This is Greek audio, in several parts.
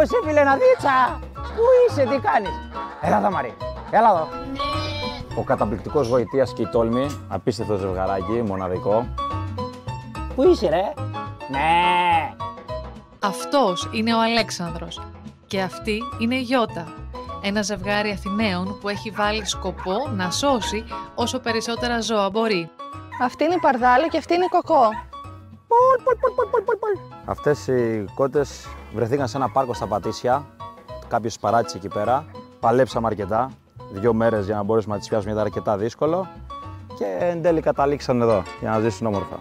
εσύ φίλε Ναδίτσα! Πού είσαι, τι κάνεις? Έλα εδώ Μαρή, έλα εδώ. Ο καταπληκτικός γοητείας και η τόλμη, απίστευτο ζευγαράκι, μοναδικό. Πού είσαι ρε? Ναι! Αυτός είναι ο Αλέξανδρος και αυτή είναι η Γιώτα. Ένα ζευγάρι Αθηναίων που έχει βάλει σκοπό να σώσει όσο περισσότερα ζώα μπορεί. Αυτή είναι η Παρδάλη και αυτή είναι η Κοκό. Αυτές οι κότες βρεθήκαν σε ένα πάρκο στα Πατήσια. Κάποιος παράτησε εκεί πέρα. Παλέψαμε αρκετά. 2 μέρες για να μπορέσουμε να τις πιάσουμε, ήταν αρκετά δύσκολο. Και εν τέλει καταλήξαν εδώ για να ζήσουν όμορφα.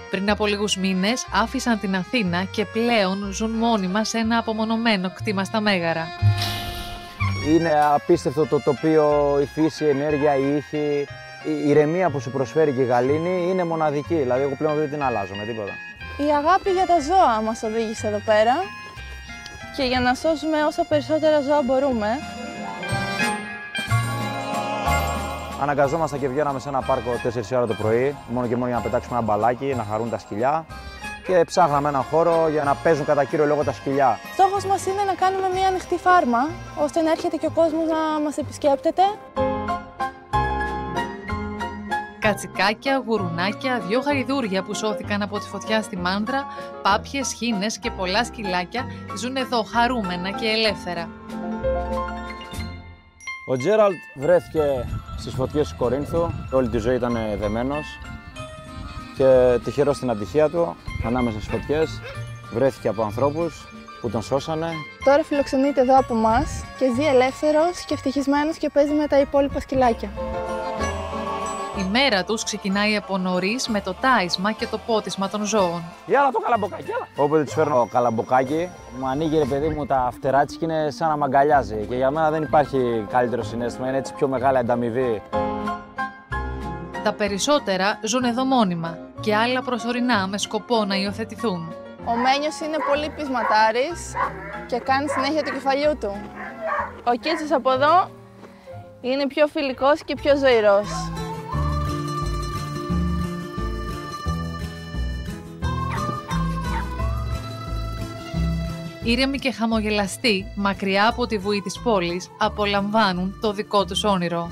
Πριν από λίγους μήνες άφησαν την Αθήνα και πλέον ζουν μόνιμα σε ένα απομονωμένο κτήμα στα Μέγαρα. Είναι απίστευτο το τοπίο, η φύση, η ενέργεια, η ήχη, η ηρεμία που σου προσφέρει και η γαλήνη είναι μοναδική. Δηλαδή, εγώ πλέον δεν την αλλάζω με τίποτα. Η αγάπη για τα ζώα μας οδήγησε εδώ πέρα και για να σώσουμε όσο περισσότερα ζώα μπορούμε. Αναγκαζόμασταν και βγαίναμε σε ένα πάρκο 4 ώρα το πρωί, μόνο και μόνο για να πετάξουμε ένα μπαλάκι, να χαρούν τα σκυλιά. Και ψάχναμε έναν χώρο για να παίζουν κατά κύριο λόγο τα σκυλιά. Στόχος μας είναι να κάνουμε μια ανοιχτή φάρμα, ώστε να έρχεται και ο κόσμος να μας επισκέπτεται. Κατσικάκια, γουρουνάκια, 2 γαϊδούρια που σώθηκαν από τη φωτιά στη Μάνδρα, πάπιες, χήνες και πολλά σκυλάκια ζουν εδώ χαρούμενα και ελεύθερα. Ο Τζέραλτ βρέθηκε στις φωτιές του Κορίνθου, όλη τη ζωή ήταν δεμένος και τυχερός στην ατυχία του, ανάμεσα στις φωτιές, βρέθηκε από ανθρώπους που τον σώσανε. Τώρα φιλοξενείται εδώ από μας και ζει ελεύθερος και ευτυχισμένος και παίζει με τα υπόλοιπα σκυλάκια. Η μέρα τους ξεκινάει από νωρίς με το τάισμα και το πότισμα των ζώων. Γιάλα το καλαμποκάκι, έλα! Όποτε τους φέρνω καλαμποκάκι, μου ανοίγει ρε παιδί μου τα φτερά της και είναι σαν να μ' αγκαλιάζει. Και για μένα δεν υπάρχει καλύτερο συναίσθημα, είναι έτσι πιο μεγάλη ανταμοιβή. Τα περισσότερα ζουν εδώ μόνιμα και άλλα προσωρινά με σκοπό να υιοθετηθούν. Ο Μένιος είναι πολύ πεισματάρης και κάνει συνέχεια του κεφαλιού του. Ο Κίτσος από εδώ είναι πιο φιλικός και πιο ζωηρός. Ήρεμοι και χαμογελαστοί, μακριά από τη βουή της πόλης, απολαμβάνουν το δικό τους όνειρο.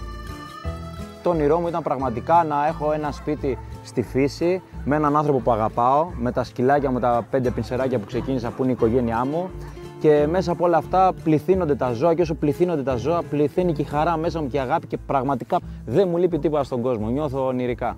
Το όνειρό μου ήταν πραγματικά να έχω ένα σπίτι στη φύση, με έναν άνθρωπο που αγαπάω, με τα σκυλάκια μου, τα 5 πινσεράκια που ξεκίνησα, που είναι η οικογένειά μου. Και μέσα από όλα αυτά πληθύνονται τα ζώα και όσο πληθύνονται τα ζώα, πληθύνει και η χαρά μέσα μου και η αγάπη και πραγματικά δεν μου λείπει τίποτα στον κόσμο. Νιώθω ονειρικά.